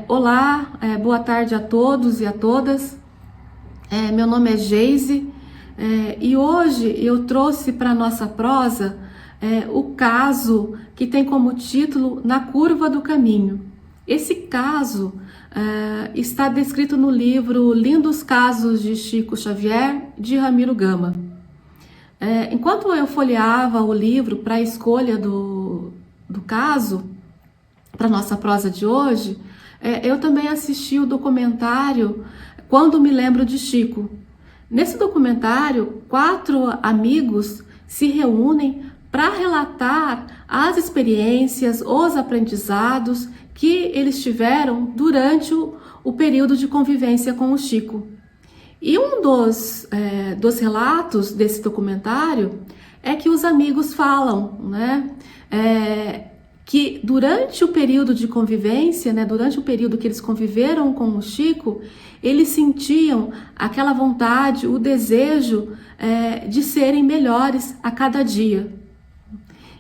Olá, boa tarde a todos e a todas. Meu nome é Geise e hoje eu trouxe para a nossa prosa o caso que tem como título Na Curva do Caminho. Esse caso está descrito no livro Lindos Casos de Chico Xavier, de Ramiro Gama. Enquanto eu folheava o livro para a escolha do caso, para nossa prosa de hoje, eu também assisti o documentário Quando Me Lembro de Chico. Nesse documentário, 4 amigos se reúnem para relatar as experiências, os aprendizados que eles tiveram durante o período de convivência com o Chico. E um dos relatos desse documentário é que os amigos falam, né? Que durante o período de convivência, né, durante o período que eles conviveram com o Chico, eles sentiam aquela vontade, o desejo de serem melhores a cada dia.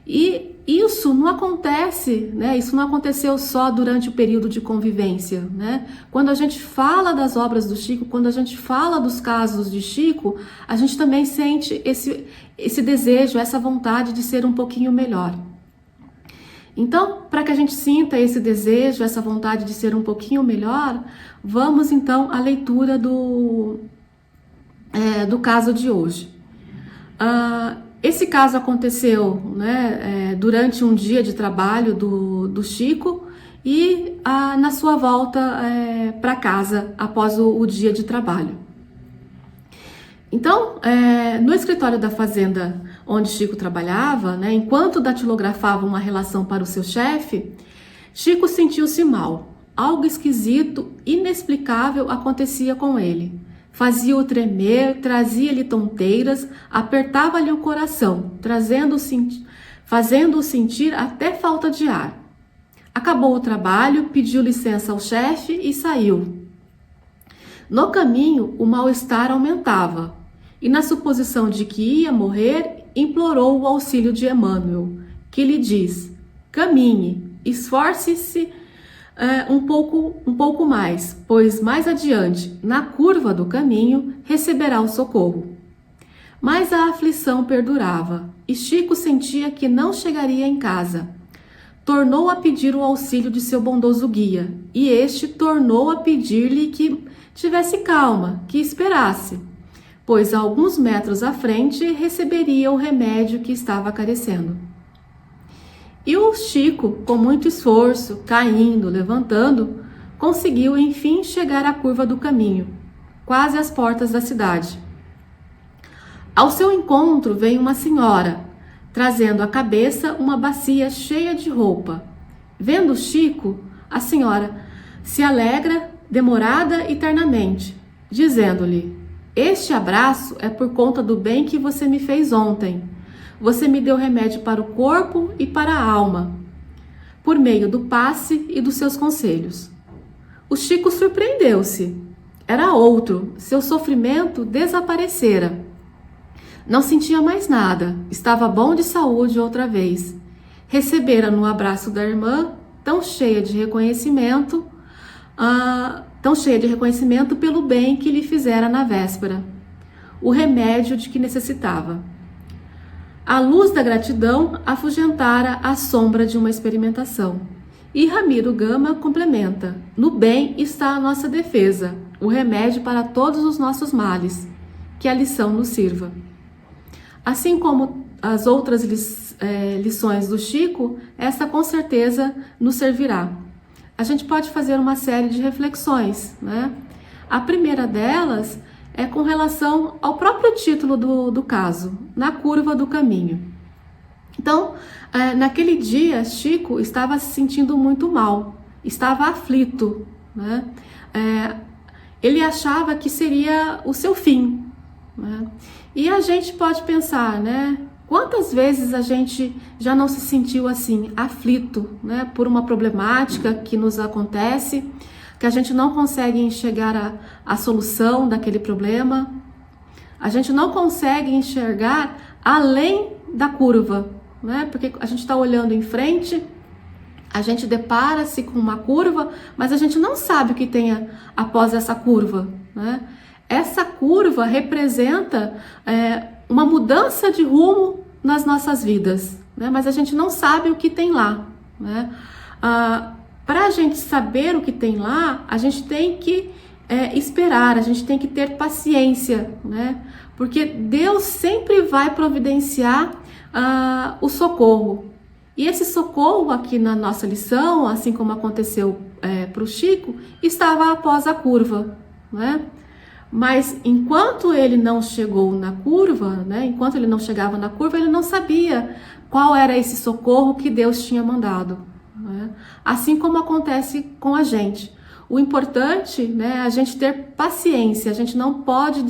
E isso não acontece, né? Isso não aconteceu só durante o período de convivência, né? Quando a gente fala das obras do Chico, quando a gente fala dos casos de Chico, a gente também sente esse desejo, essa vontade de ser um pouquinho melhor. Então, para que a gente sinta esse desejo, essa vontade de ser um pouquinho melhor, vamos então à leitura do caso de hoje. Esse caso aconteceu, né, durante um dia de trabalho do Chico e na sua volta para casa após o dia de trabalho. Então, no escritório da fazenda onde Chico trabalhava, né, enquanto datilografava uma relação para o seu chefe, Chico sentiu-se mal. Algo esquisito, inexplicável acontecia com ele. Fazia-o tremer, trazia-lhe tonteiras, apertava-lhe o coração, fazendo-o sentir até falta de ar. Acabou o trabalho, pediu licença ao chefe e saiu. No caminho, o mal-estar aumentava, e na suposição de que ia morrer, implorou o auxílio de Emmanuel, que lhe diz: caminhe, esforce-se um pouco mais, pois mais adiante, na curva do caminho, receberá o socorro. Mas a aflição perdurava, e Chico sentia que não chegaria em casa. Tornou a pedir o auxílio de seu bondoso guia, e este tornou a pedir-lhe que tivesse calma, que esperasse, pois a alguns metros à frente receberia o remédio que estava carecendo. E o Chico, com muito esforço, caindo, levantando, conseguiu enfim chegar à curva do caminho, quase às portas da cidade. Ao seu encontro veio uma senhora, trazendo à cabeça uma bacia cheia de roupa. Vendo Chico, a senhora se alegra demorada e ternamente, dizendo-lhe: este abraço é por conta do bem que você me fez ontem. Você me deu remédio para o corpo e para a alma, por meio do passe e dos seus conselhos. O Chico surpreendeu-se. Era outro, seu sofrimento desaparecera. Não sentia mais nada, estava bom de saúde outra vez. Recebera no abraço da irmã, tão cheia de reconhecimento pelo bem que lhe fizera na véspera, o remédio de que necessitava. A luz da gratidão afugentara a sombra de uma experimentação. E Ramiro Gama complementa: no bem está a nossa defesa, o remédio para todos os nossos males, que a lição nos sirva. Assim como as outras lições do Chico, essa com certeza nos servirá. A gente pode fazer uma série de reflexões, né? A primeira delas é com relação ao próprio título do caso, Na Curva do Caminho. Então, naquele dia, Chico estava se sentindo muito mal, estava aflito, né? Ele achava que seria o seu fim, né? E a gente pode pensar, né? Quantas vezes a gente já não se sentiu assim, aflito, né? Por uma problemática que nos acontece, que a gente não consegue enxergar a solução daquele problema, a gente não consegue enxergar além da curva, né? Porque a gente está olhando em frente, A gente depara-se com uma curva, mas a gente não sabe o que tem após essa curva, né? Essa curva representa uma mudança de rumo nas nossas vidas, né? Mas a gente não sabe o que tem lá, né? Para a gente saber o que tem lá, a gente tem que esperar, a gente tem que ter paciência, né? Porque Deus sempre vai providenciar o socorro. E esse socorro aqui na nossa lição, assim como aconteceu para o Chico, estava após a curva, né? Mas enquanto ele não chegou na curva, né? Enquanto ele não chegava na curva, ele não sabia qual era esse socorro que Deus tinha mandado, né? Assim como acontece com a gente. O importante, né, é a gente ter paciência, a gente não pode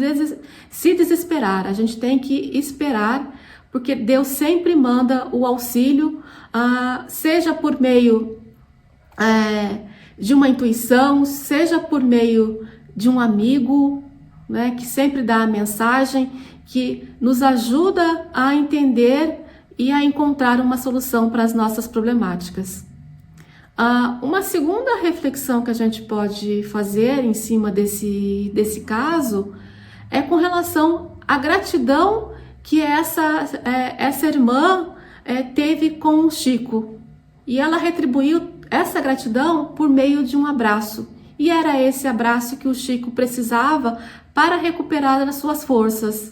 se desesperar, a gente tem que esperar, porque Deus sempre manda o auxílio, seja por meio de uma intuição, seja por meio de um amigo, né, que sempre dá a mensagem, que nos ajuda a entender e a encontrar uma solução para as nossas problemáticas. Uma segunda reflexão que a gente pode fazer em cima desse caso é com relação à gratidão que essa irmã teve com o Chico. E ela retribuiu essa gratidão por meio de um abraço. E era esse abraço que o Chico precisava para recuperar as suas forças.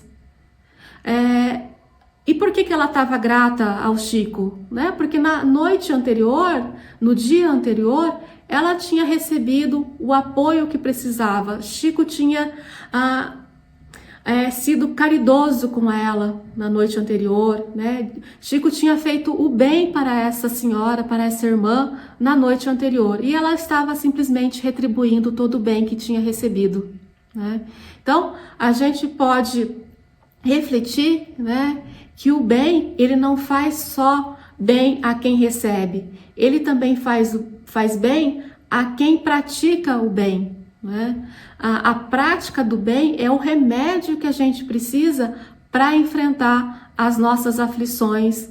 E por que ela estava grata ao Chico, né? Porque na noite anterior, no dia anterior, ela tinha recebido o apoio que precisava. Chico tinha sido caridoso com ela na noite anterior, né? Chico tinha feito o bem para essa senhora, para essa irmã, na noite anterior. E ela estava simplesmente retribuindo todo o bem que tinha recebido, né? Então, a gente pode refletir, né, que o bem, ele não faz só bem a quem recebe, ele também faz bem a quem pratica o bem, né? A prática do bem é o remédio que a gente precisa para enfrentar as nossas aflições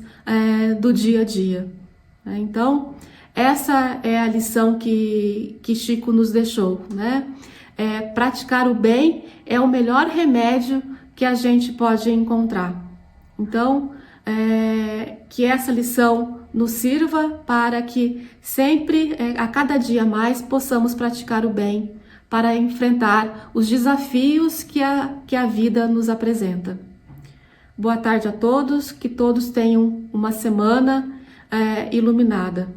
do dia a dia. Então, essa é a lição que Chico nos deixou, né? Praticar o bem é o melhor remédio que a gente pode encontrar. Então, que essa lição nos sirva para que sempre, a cada dia mais, possamos praticar o bem para enfrentar os desafios que a vida nos apresenta. Boa tarde a todos, que todos tenham uma semana iluminada.